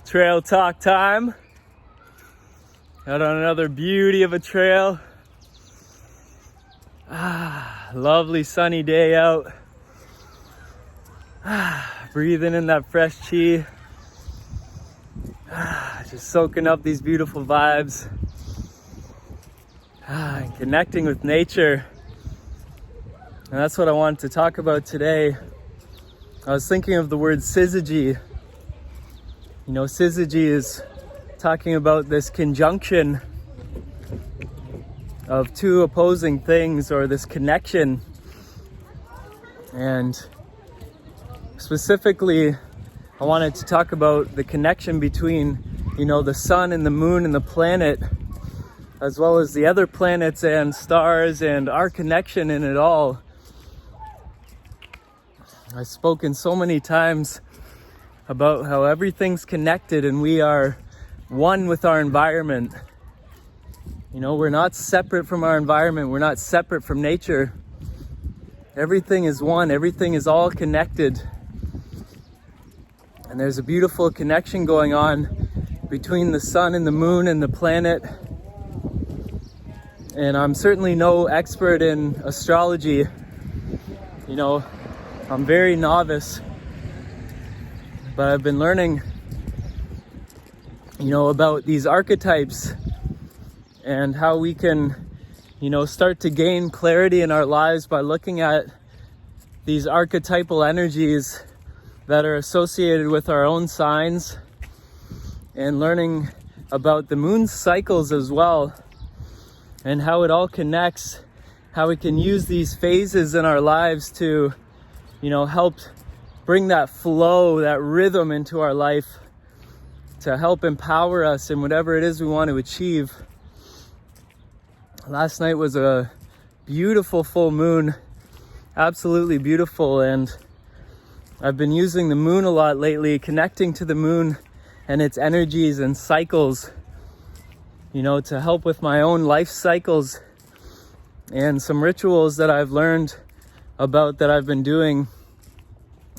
Trail talk time. Out on another beauty of a trail. Lovely sunny day out. Breathing in that fresh chi. Just soaking up these beautiful vibes. And connecting with nature. And that's what I wanted to talk about today. I was thinking of the word Syzygy. You know, Syzygy is talking about this conjunction of two opposing things, or this connection. And specifically, I wanted to talk about the connection between, you know, the sun and the moon and the planet, as well as the other planets and stars, and our connection in it all. I've spoken so many times about how everything's connected and we are one with our environment. You know, we're not separate from our environment. We're not separate from nature. Everything is one. Everything is all connected. And there's a beautiful connection going on between the sun and the moon and the planet. And I'm certainly no expert in astrology. You know, I'm very novice. But I've been learning, you know, about these archetypes and how we can, you know, start to gain clarity in our lives by looking at these archetypal energies that are associated with our own signs, and learning about the moon's cycles as well, and how it all connects, how we can use these phases in our lives to, you know, help bring that flow, that rhythm into our life, to help empower us in whatever it is we want to achieve. Last night was a beautiful full moon, absolutely beautiful, and I've been using the moon a lot lately, connecting to the moon and its energies and cycles, you know, to help with my own life cycles, and some rituals that I've learned about that I've been doing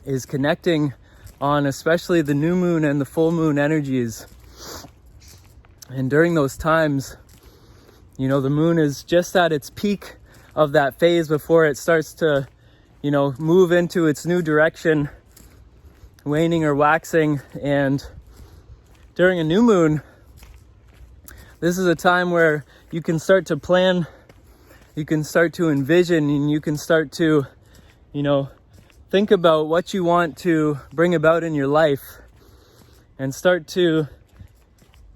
is connecting on especially the new moon and the full moon energies. And during those times, you know, the moon is just at its peak of that phase before it starts to, you know, move into its new direction, waning or waxing. And during a new moon, this is a time where you can start to plan, you can start to envision, and you can start to, you know, think about what you want to bring about in your life, and start to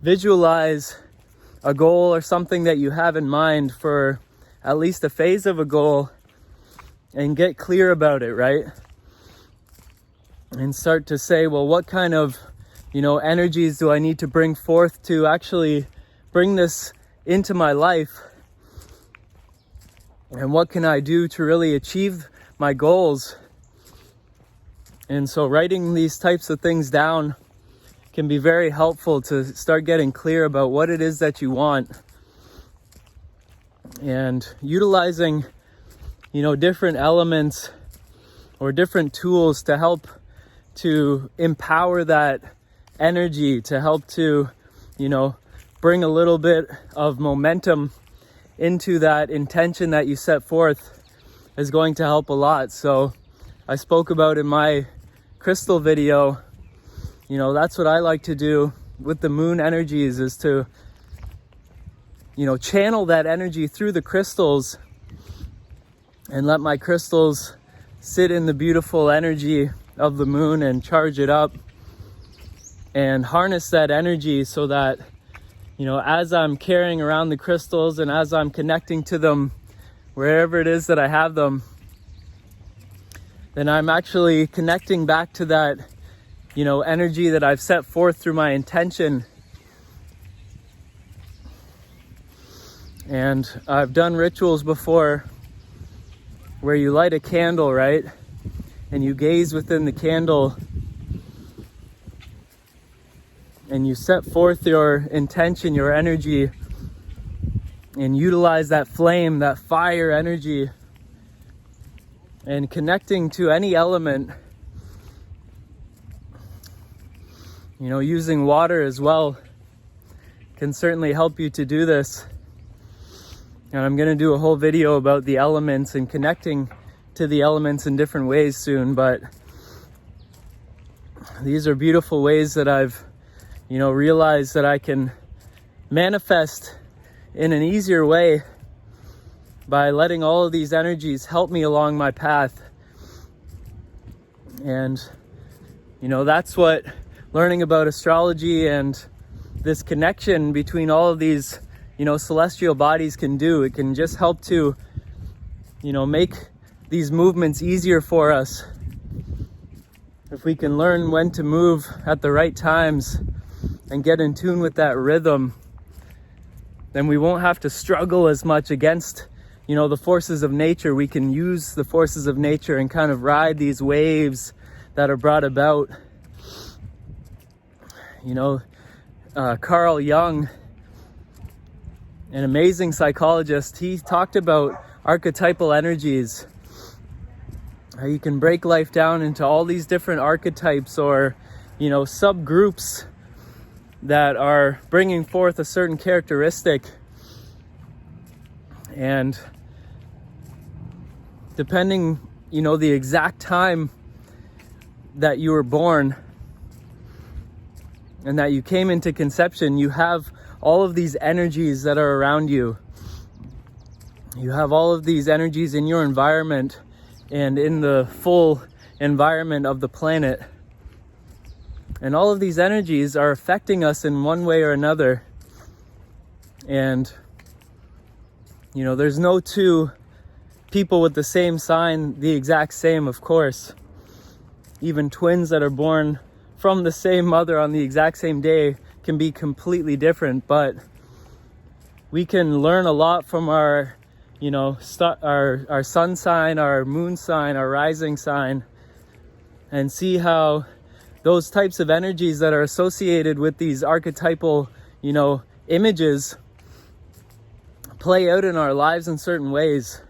visualize a goal or something that you have in mind for at least a phase of a goal, and get clear about it, right? And start to say, well, what kind of, you know, energies do I need to bring forth to actually bring this into my life? And what can I do to really achieve my goals? And so writing these types of things down can be very helpful to start getting clear about what it is that you want. And utilizing, you know, different elements or different tools to help to empower that energy, to help to, you know, bring a little bit of momentum into that intention that you set forth is going to help a lot. So I spoke about in my crystal video, you know, that's what I like to do with the moon energies, is to, you know, channel that energy through the crystals and let my crystals sit in the beautiful energy of the moon and charge it up and harness that energy, so that, you know, as I'm carrying around the crystals and as I'm connecting to them wherever it is that I have them, then I'm actually connecting back to that, you know, energy that I've set forth through my intention. And I've done rituals before where you light a candle, right? And you gaze within the candle and you set forth your intention, your energy, and utilize that flame, that fire energy, and connecting to any element Using water as well can certainly help you to do this. And I'm going to do a whole video about the elements and connecting to the elements in different ways soon, but these are beautiful ways that I've realized that I can manifest in an easier way by letting all of these energies help me along my path. And that's what learning about astrology and this connection between all of these celestial bodies can do. It can just help to make these movements easier for us. If we can learn when to move at the right times and get in tune with that rhythm, then we won't have to struggle as much against the forces of nature. We can use the forces of nature and kind of ride these waves that are brought about. Carl Jung, an amazing psychologist, he talked about archetypal energies. How you can break life down into all these different archetypes or, subgroups that are bringing forth a certain characteristic. And depending, the exact time that you were born and that you came into conception, you have all of these energies that are around you. You have all of these energies in your environment and in the full environment of the planet. And all of these energies are affecting us in one way or another. And, there's no two people with the same sign, the exact same, of course. Even twins that are born from the same mother on the exact same day can be completely different, but we can learn a lot from our our sun sign, our moon sign, our rising sign, and see how those types of energies that are associated with these archetypal, images play out in our lives in certain ways.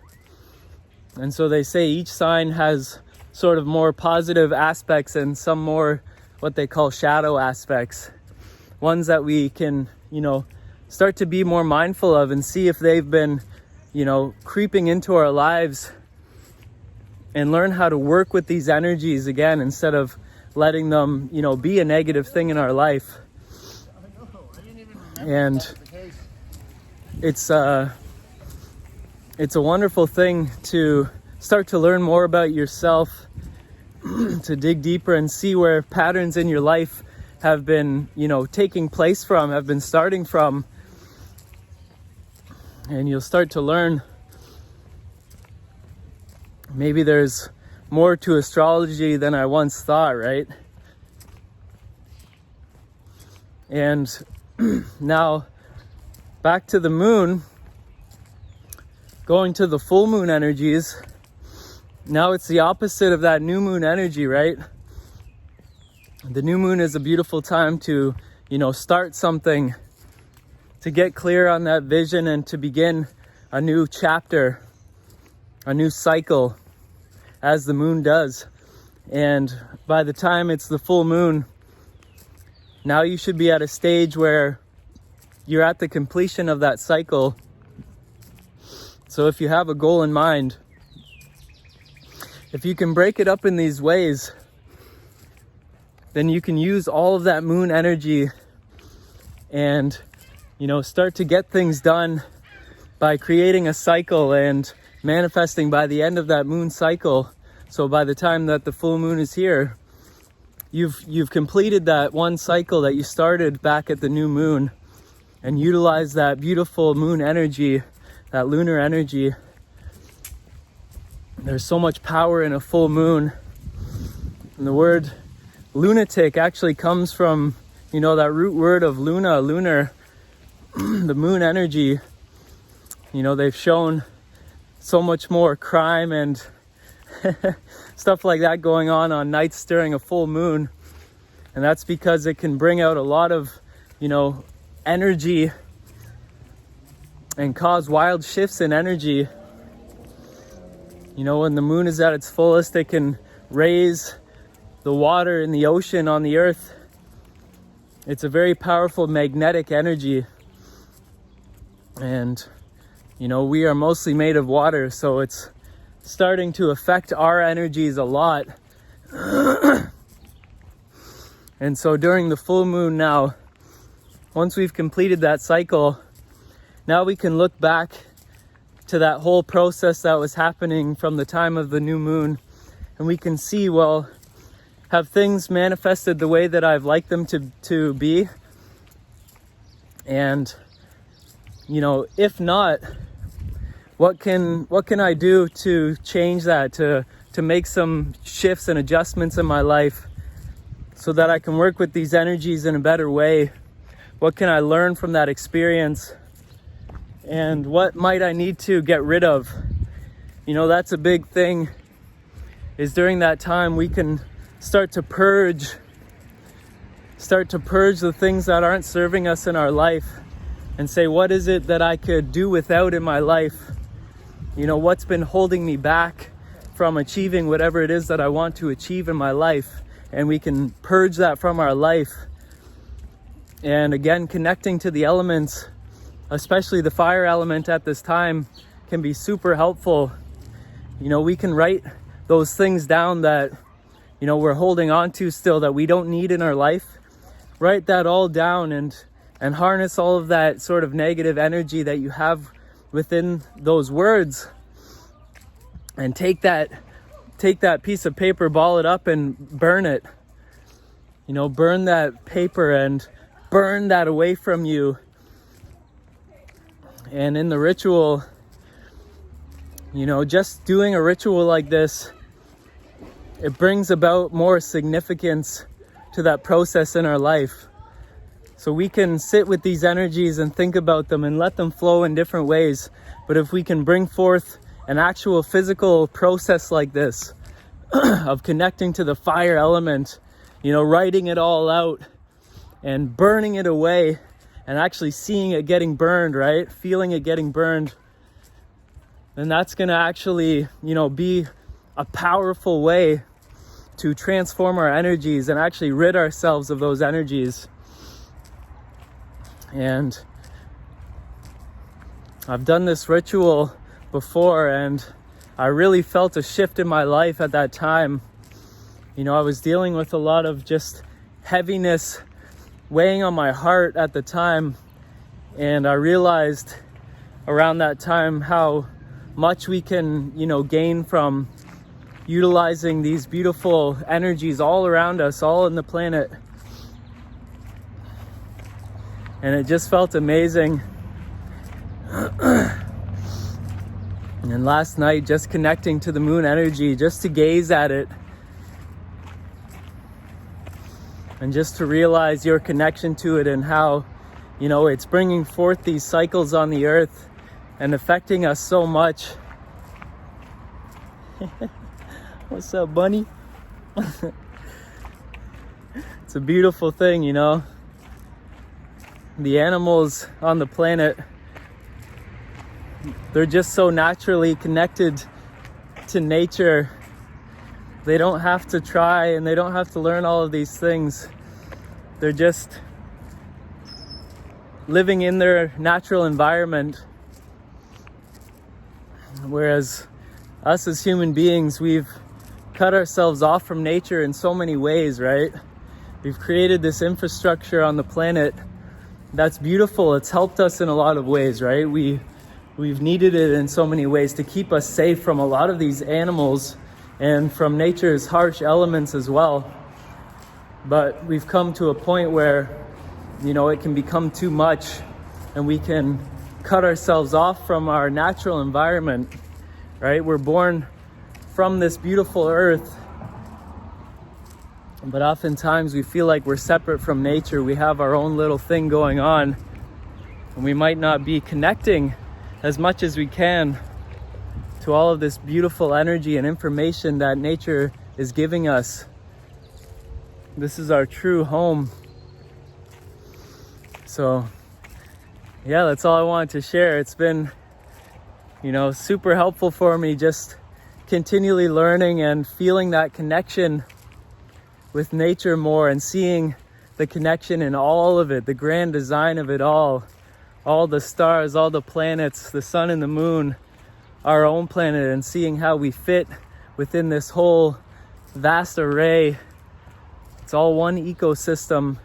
And so they say each sign has sort of more positive aspects and some more what they call shadow aspects. Ones that we can, start to be more mindful of and see if they've been creeping into our lives, and learn how to work with these energies again instead of letting them, be a negative thing in our life. And it's a wonderful thing to start to learn more about yourself, to dig deeper and see where patterns in your life have been, taking place from, have been starting from. And you'll start to learn maybe there's more to astrology than I once thought, right? And now back to the moon, going to the full moon energies. Now it's the opposite of that new moon energy, right? The new moon is a beautiful time to, start something, to get clear on that vision and to begin a new chapter, a new cycle, as the moon does. And by the time it's the full moon, now you should be at a stage where you're at the completion of that cycle. So if you have a goal in mind, if you can break it up in these ways, then you can use all of that moon energy and start to get things done by creating a cycle and manifesting by the end of that moon cycle. So by the time that the full moon is here, you've completed that one cycle that you started back at the new moon, and utilize that beautiful moon energy, that lunar energy. There's so much power in a full moon. And the word lunatic actually comes from, that root word of luna, lunar, the moon energy. They've shown so much more crime and stuff like that going on nights during a full moon. And that's because it can bring out a lot of, energy and cause wild shifts in energy. When the moon is at its fullest, it can raise the water in the ocean on the earth it's a very powerful magnetic energy. And, you know, we are mostly made of water, so it's starting to affect our energies a lot. And so during the full moon now, once we've completed that cycle, now we can look back to that whole process that was happening from the time of the new moon, and we can see, well, have things manifested the way that I've liked them to be? And, you know, if not, what can I do to change that, to make some shifts and adjustments in my life so that I can work with these energies in a better way? What can I learn from that experience? And what might I need to get rid of? You know, that's a big thing, is during that time we can start to purge the things that aren't serving us in our life and say, what is it that I could do without in my life? You know, what's been holding me back from achieving whatever it is that I want to achieve in my life? And we can purge that from our life. And again, connecting to the elements, especially the fire element at this time, can be super helpful. You know, we can write those things down that, you know, we're holding on to still, that we don't need in our life. Write that all down and harness all of that sort of negative energy that you have within those words, and take that piece of paper, ball it up and burn it. You know, burn that paper and burn that away from you. And in the ritual, you know, just doing a ritual like this, it brings about more significance to that process in our life. So we can sit with these energies and think about them and let them flow in different ways. But if we can bring forth an actual physical process like this, of connecting to the fire element, you know, writing it all out and burning it away, and actually seeing it getting burned, right? Feeling it getting burned, then that's gonna actually, you know, be a powerful way to transform our energies and actually rid ourselves of those energies. And I've done this ritual before, and I really felt a shift in my life at that time. You know, I was dealing with a lot of just heaviness weighing on my heart at the time, and I realized around that time how much we can, you know, gain from utilizing these beautiful energies all around us, all in the planet. And it just felt amazing. And then last night, just connecting to the moon energy, just to gaze at it and just to realize your connection to it, and how, you know, it's bringing forth these cycles on the earth and affecting us so much. What's up, bunny? It's a beautiful thing, you know. The animals on the planet, they're just so naturally connected to nature. They don't have to try, and they don't have to learn all of these things. They're just living in their natural environment. Whereas us as human beings, we've cut ourselves off from nature in so many ways, right? We've created this infrastructure on the planet that's beautiful. It's helped us in a lot of ways, right? We've needed it in so many ways to keep us safe from a lot of these animals and from nature's harsh elements as well. But we've come to a point where, you know, it can become too much, and we can cut ourselves off from our natural environment, right? We're born from this beautiful earth, but oftentimes we feel like we're separate from nature. We have our own little thing going on, and we might not be connecting as much as we can to all of this beautiful energy and information that nature is giving us. This is our true home. So yeah, that's all I wanted to share. It's been, you know, super helpful for me, just continually learning and feeling that connection with nature more, and seeing the connection in all of it, the grand design of it all the stars, all the planets, the sun and the moon, our own planet, and seeing how we fit within this whole vast array. It's all one ecosystem,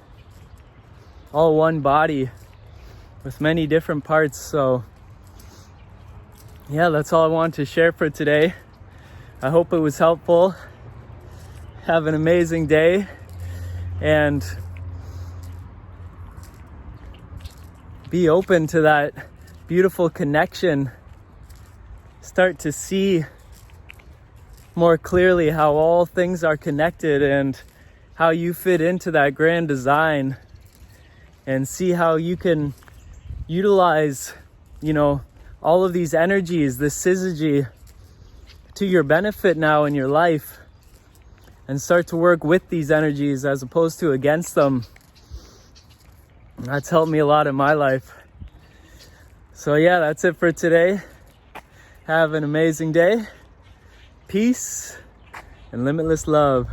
all one body with many different parts. So yeah, that's all I wanted to share for today. I hope it was helpful. Have an amazing day, and be open to that beautiful connection. Start to see more clearly how all things are connected and how you fit into that grand design, and see how you can utilize, all of these energies, this Syzygy, to your benefit now in your life, and start to work with these energies as opposed to against them. That's helped me a lot in my life. So yeah, that's it for today. Have an amazing day. Peace and limitless love.